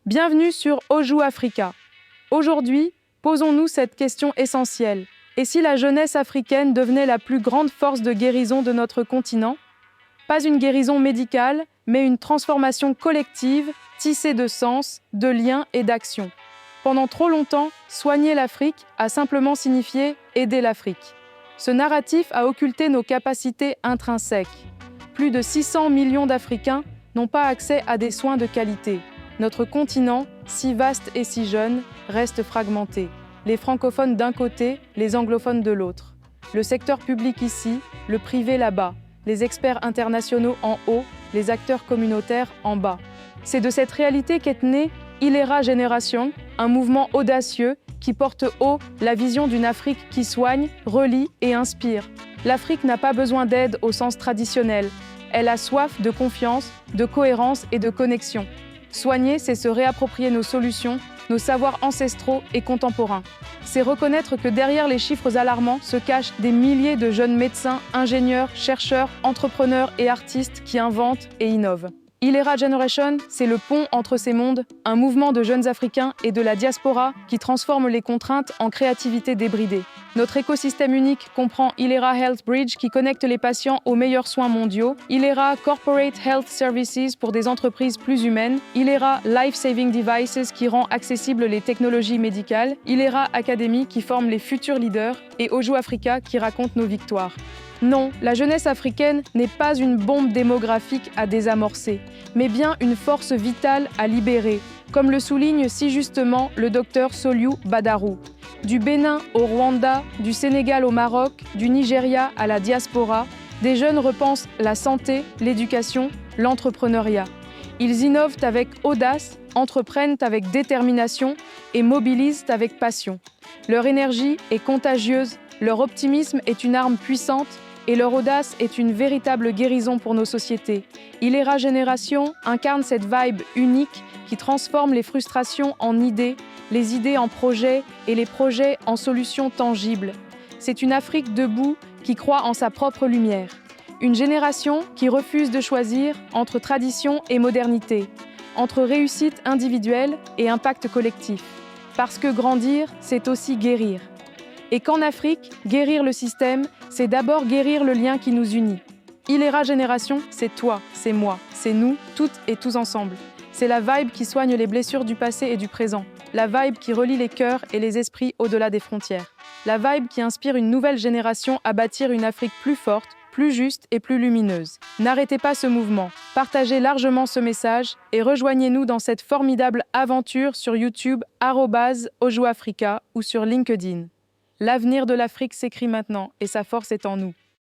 Bienvenue sur Oju Africa. Aujourd'hui, posons-nous cette question essentielle. Et si la jeunesse africaine devenait la plus grande force de guérison de notre continent? Pas une guérison médicale, mais une transformation collective, tissée de sens, de liens et d'action. Pendant trop longtemps, soigner l'Afrique a simplement signifié aider l'Afrique. Ce narratif a occulté nos capacités intrinsèques. Plus de 600 millions d'Africains n'ont pas accès à des soins de qualité. Notre continent, si vaste et si jeune, reste fragmenté. Les francophones d'un côté, les anglophones de l'autre. Le secteur public ici, le privé là-bas. Les experts internationaux en haut, les acteurs communautaires en bas. C'est de cette réalité qu'est née Ilera Generation, un mouvement audacieux qui porte haut la vision d'une Afrique qui soigne, relie et inspire. L'Afrique n'a pas besoin d'aide au sens traditionnel. Elle a soif de confiance, de cohérence et de connexion. Soigner, c'est se réapproprier nos solutions, nos savoirs ancestraux et contemporains. C'est reconnaître que derrière les chiffres alarmants se cachent des milliers de jeunes médecins, ingénieurs, chercheurs, entrepreneurs et artistes qui inventent et innovent. Ilera Generation, c'est le pont entre ces mondes, un mouvement de jeunes Africains et de la diaspora qui transforme les contraintes en créativité débridée. Notre écosystème unique comprend Ilera Health Bridge qui connecte les patients aux meilleurs soins mondiaux, Ilera Corporate Health Services pour des entreprises plus humaines, Ilera Life Saving Devices qui rend accessibles les technologies médicales, Ilera Academy qui forme les futurs leaders et Oju Africa qui raconte nos victoires. Non, la jeunesse africaine n'est pas une bombe démographique à désamorcer, mais bien une force vitale à libérer, comme le souligne si justement le docteur Soliou Badarou. Du Bénin au Rwanda, du Sénégal au Maroc, du Nigeria à la diaspora, des jeunes repensent la santé, l'éducation, l'entrepreneuriat. Ils innovent avec audace, entreprennent avec détermination et mobilisent avec passion. Leur énergie est contagieuse, leur optimisme est une arme puissante et leur audace est une véritable guérison pour nos sociétés. Ilera Generation incarne cette vibe unique qui transforme les frustrations en idées, les idées en projets et les projets en solutions tangibles. C'est une Afrique debout qui croit en sa propre lumière. Une génération qui refuse de choisir entre tradition et modernité, entre réussite individuelle et impact collectif. Parce que grandir, c'est aussi guérir. Et qu'en Afrique, guérir le système, c'est d'abord guérir le lien qui nous unit. Ilera Generation, c'est toi, c'est moi, c'est nous, toutes et tous ensemble. C'est la vibe qui soigne les blessures du passé et du présent. La vibe qui relie les cœurs et les esprits au-delà des frontières. La vibe qui inspire une nouvelle génération à bâtir une Afrique plus forte, plus juste et plus lumineuse. N'arrêtez pas ce mouvement, partagez largement ce message et rejoignez-nous dans cette formidable aventure sur YouTube @OjuAfrica ou sur LinkedIn. L'avenir de l'Afrique s'écrit maintenant et sa force est en nous.